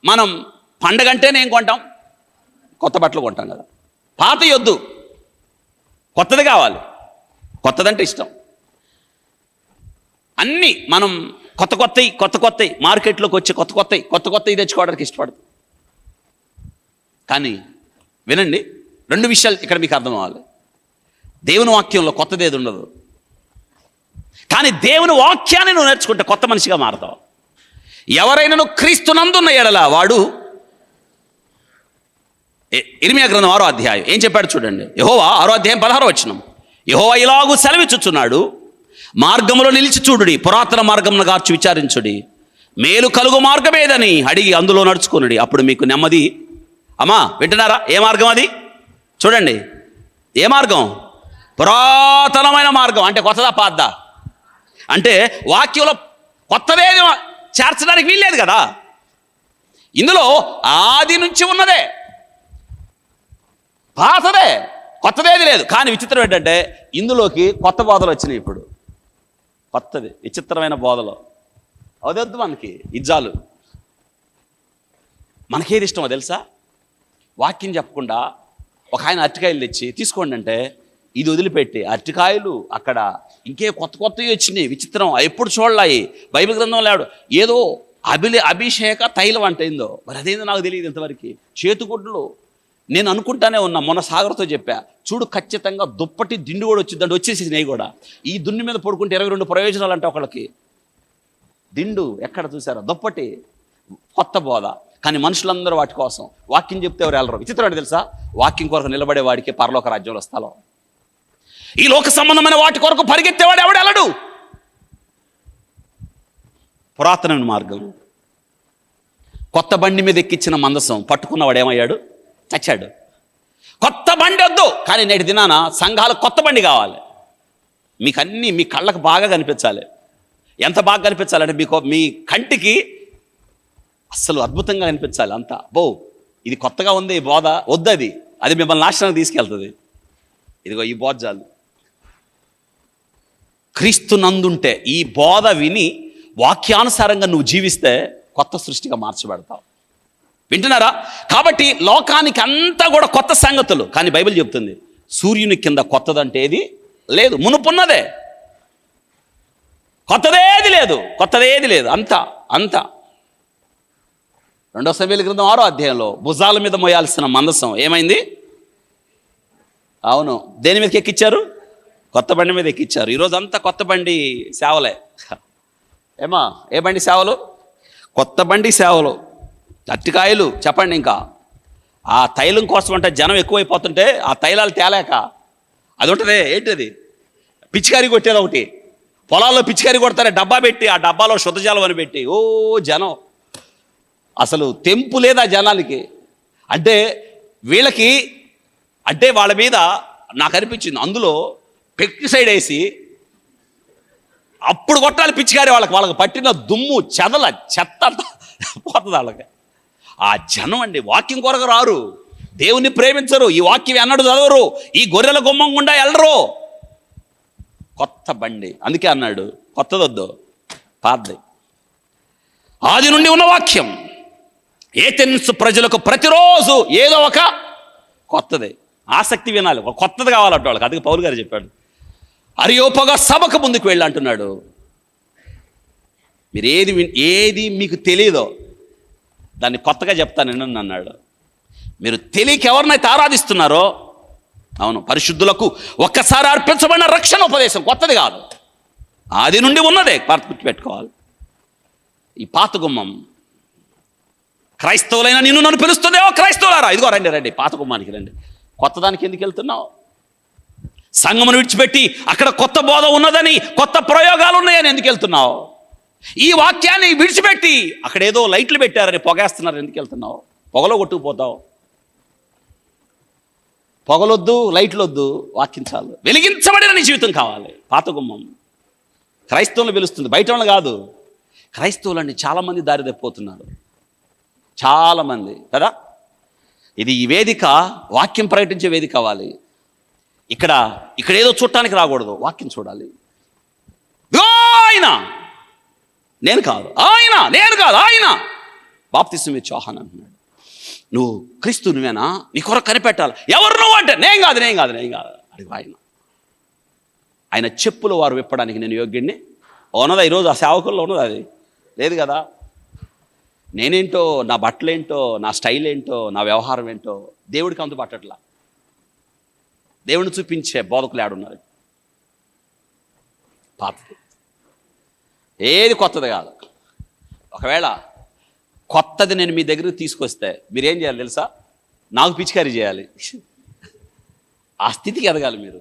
మనం పండగ అంటేనే ఏం కొంటాం? కొత్త బట్టలు కొంటాం కదా. పాత యొద్దు, కొత్తది కావాలి. కొత్తదంటే ఇష్టం. అన్నీ మనం కొత్త కొత్తవి మార్కెట్లోకి వచ్చి కొత్త కొత్తవి తెచ్చుకోవడానికి ఇష్టపడతాం. కానీ వినండి, 2 విషయాలు ఇక్కడ మీకు అర్థం అవ్వాలి. దేవుని వాక్యంలో కొత్తది ఏది ఉండదు. కానీ దేవుని వాక్యాన్ని నువ్వు నేర్చుకుంటే కొత్త మనిషిగా మారతావు. ఎవరైనా నువ్వు క్రీస్తునందున్న ఎడల వాడు, ఇర్మియా గ్రంథం 6వ అధ్యాయం ఏం చెప్పాడు చూడండి. యెహోవా 6వ అధ్యాయం 16వ వచనం, యెహోవా ఇలాగూ సెలవిచ్చుచున్నాడు, మార్గములో నిలిచి చూడుడి, పురాతన మార్గమును గార్చి విచారించుడి, మేలు కలుగు మార్గం ఏదని అడిగి అందులో నడుచుకునుడి, అప్పుడు మీకు నెమ్మది. అమ్మా వింటున్నారా? ఏ మార్గం అది? చూడండి, ఏ మార్గం? పురాతనమైన మార్గం. అంటే కొత్తదా పాతదా? అంటే వాక్యంలో కొత్తదేది చేర్చడానికి వీల్లేదు కదా. ఇందులో ఆది నుంచి ఉన్నదే, పాతదే, కొత్తదేది లేదు. కానీ విచిత్రం ఏంటంటే ఇందులోకి కొత్త బోధలు వచ్చినాయి. ఇప్పుడు కొత్తది విచిత్రమైన బోధలు అవదొద్దు మనకి, ఇజ్జాలు. మనకేది ఇష్టమో తెలుసా? వాక్యం చెప్పకుండా ఒక ఆయన అరటికాయలు తెచ్చి తీసుకోండి అంటే ఇది వదిలిపెట్టి అరటికాయలు అక్కడ ఇంకే కొత్తవి వచ్చినాయి, విచిత్రం, ఎప్పుడు చూడలాయి. బైబిల్ గ్రంథం లేడు, ఏదో అభిషేక తైలం అంటే ఏందో మరి అదేందో నాకు తెలియదు ఇంతవరకు. చేతుగుడ్లు నేను అనుకుంటానే ఉన్నా. మొన్న సాగర్తో చెప్పా, చూడు ఖచ్చితంగా దుప్పటి దిండు కూడా వచ్చిందంటే వచ్చేసి నెయ్యి కూడా. ఈ దున్ని మీద పడుకుంటే 22 ప్రయోజనాలు అంటే ఒకళ్ళకి. దిండు ఎక్కడ చూసారా? దుప్పటి. కొత్త బోధ. కానీ మనుషులందరూ వాటి కోసం వాక్యం చెప్తే ఎవరు వెళ్ళరు. విచిత్రం అంటే తెలుసా? వాక్యం కొరకు నిలబడే వాడికి పరలోక రాజ్యంలో స్థలం. ఈ లోక సంబంధమైన వాటి కొరకు పరిగెత్తేవాడు ఎవడు వెళ్ళడు. పురాతనమైన మార్గం. కొత్త బండి మీద ఎక్కించిన మందసం పట్టుకున్నవాడు ఏమయ్యాడు? చచ్చాడు. కొత్త బండి వద్దు, కానీ నేటి దినాన సంఘాలకు కొత్త బండి కావాలి. మీకు అన్నీ మీ కళ్ళకు బాగా కనిపించాలి. ఎంత బాగా కనిపించాలంటే మీ కంటికి అస్సలు అద్భుతంగా కనిపించాలి. అంతా ఇది కొత్తగా ఉంది, ఈ బోధ వద్దు, అది మిమ్మల్ని నాశనానికి తీసుకెళ్తుంది. ఇదిగో ఈ బోధ చాలు. క్రీస్తు నందుంటే ఈ బోధ విని వాక్యానుసారంగా నువ్వు జీవిస్తే కొత్త సృష్టిగా మార్చబడతావు. వింటున్నారా? కాబట్టి లోకానికి అంతా కూడా కొత్త సంగతులు. కానీ బైబిల్ చెప్తుంది సూర్యుని కింద కొత్తదంటే ఏది లేదు, మునుపున్నదే. కొత్తదేది లేదు. అంతా 2 సమూయేలు గ్రంథం 6వ అధ్యాయంలో భుజాల మీద మోయాల్సిన మందసం ఏమైంది? అవును, దేని మీదకి ఎక్కించారు? కొత్త బండి మీద ఎక్కించారు. ఈరోజు అంతా కొత్త బండి సేవలే. ఏమా ఏ బండి సేవలు? కొత్త బండి సేవలు. అరటికాయలు చెప్పండి. ఇంకా ఆ తైలం కోసం అంటే జనం ఎక్కువైపోతుంటే ఆ తైలాలు తేలేక అది ఉంటుంది. ఏంటది? పిచికారీ కొట్టేది ఒకటి. పొలాల్లో పిచికారీ కొడతారే, డబ్బా పెట్టి ఆ డబ్బాలో శుద్ధజలం అని పెట్టి జనం అసలు తెంపు లేదా జనాలకి. అంటే వీళ్ళకి అంటే వాళ్ళ మీద నాకు అనిపించింది అందులో పెస్టిసైడ్ వేసి అప్పుడు కొట్టాలి పిచికారి. వాళ్ళకి పట్టిన దుమ్ము చెత్త అంతా పోతుంది వాళ్ళకి. ఆ జనం అండి వాక్యం కొరకు రారు, దేవుని ప్రేమించరు, ఈ వాక్యం అన్నడు చదవరు, ఈ గొర్రెల గుమ్మం గుండా వెళ్ళరు. కొత్త బండి. అందుకే అన్నాడు కొత్తదొద్దు, పాతది. ఆది నుండి ఉన్న వాక్యం ఏథెన్స్ ప్రజలకు ప్రతిరోజు ఏదో ఒక కొత్తది. ఆసక్తి వినాలి, ఒక కొత్తది కావాలంటే వాళ్ళకి. అందుకే పౌలు గారు చెప్పాడు, అరియోపగా సభకు ముందుకు వెళ్ళి అంటున్నాడు. మీరు ఏది మీకు తెలియదో దాన్ని కొత్తగా చెప్తాను అన్నాడు. మీరు తెలియక ఎవరినైతే ఆరాధిస్తున్నారో, అవును, పరిశుద్ధులకు ఒక్కసారి అర్పించబడిన రక్షణ ఉపదేశం కొత్తది కాదు, ఆది నుండి ఉన్నదే. గుర్తుపెట్టుకోవాలి. ఈ పాత గుమ్మం క్రైస్తవులైన నిన్ను నన్ను పిలుస్తుందేమో, క్రైస్తవులారా ఇదిగో రండి పాత గుమ్మానికి రండి. కొత్త దానికి ఎందుకు వెళ్తున్నావు? సంఘమును విడిచిపెట్టి అక్కడ కొత్త బోధ ఉన్నదని, కొత్త ప్రయోగాలు ఉన్నాయని ఎందుకు వెళ్తున్నావు? ఈ వాక్యాన్ని విడిచిపెట్టి అక్కడ ఏదో లైట్లు పెట్టారని పొగేస్తున్నారు ఎందుకు వెళ్తున్నావు? పొగలో కొట్టుకుపోతావు. పొగలొద్దు, లైట్లు వద్దు, వాక్యం చాలు. వెలిగించబడిన నీ జీవితం కావాలి. పాత గుమ్మం క్రైస్తవులను పిలుస్తుంది, బయట వాళ్ళు కాదు. క్రైస్తవులని చాలామంది దారి తప్పిపోతున్నారు, చాలామంది కదా. ఇది ఈ వేదిక వాక్యం ప్రకటించే వేదిక కావాలి. ఇక్కడ ఏదో చూడటానికి రాకూడదు, వాక్యం చూడాలి. ఆయన నేను కాదు, ఆయన బాప్తిసం ఇచ్చే యోహాను అంటున్నాడు, నువ్వు క్రీస్తు నువ్వేనా, నీ కొరకు కనిపెట్టాలి. ఎవరు నువ్వు అంటే నేను కాదు అడిగి ఆయన చెప్పులు వారు విప్పడానికి నేను యోగ్యుడిని ఉన్నదా? ఈరోజు ఆ సేవకుల్లో ఉన్నది అది లేదు కదా. నేనేంటో, నా బట్టలేంటో, నా స్టైల్ ఏంటో, నా వ్యవహారం ఏంటో దేవుడికి అంతు పట్టట్లా. దేవుడిని చూపించే బోధకులు ఏడున్నారు? పాతది, ఏది కొత్తది కాదు. ఒకవేళ కొత్తది నేను మీ దగ్గరికి తీసుకొస్తే మీరేం చేయాలి తెలుసా? నాకు పిచికారీ చేయాలి. ఆ స్థితికి ఎదగాలి మీరు.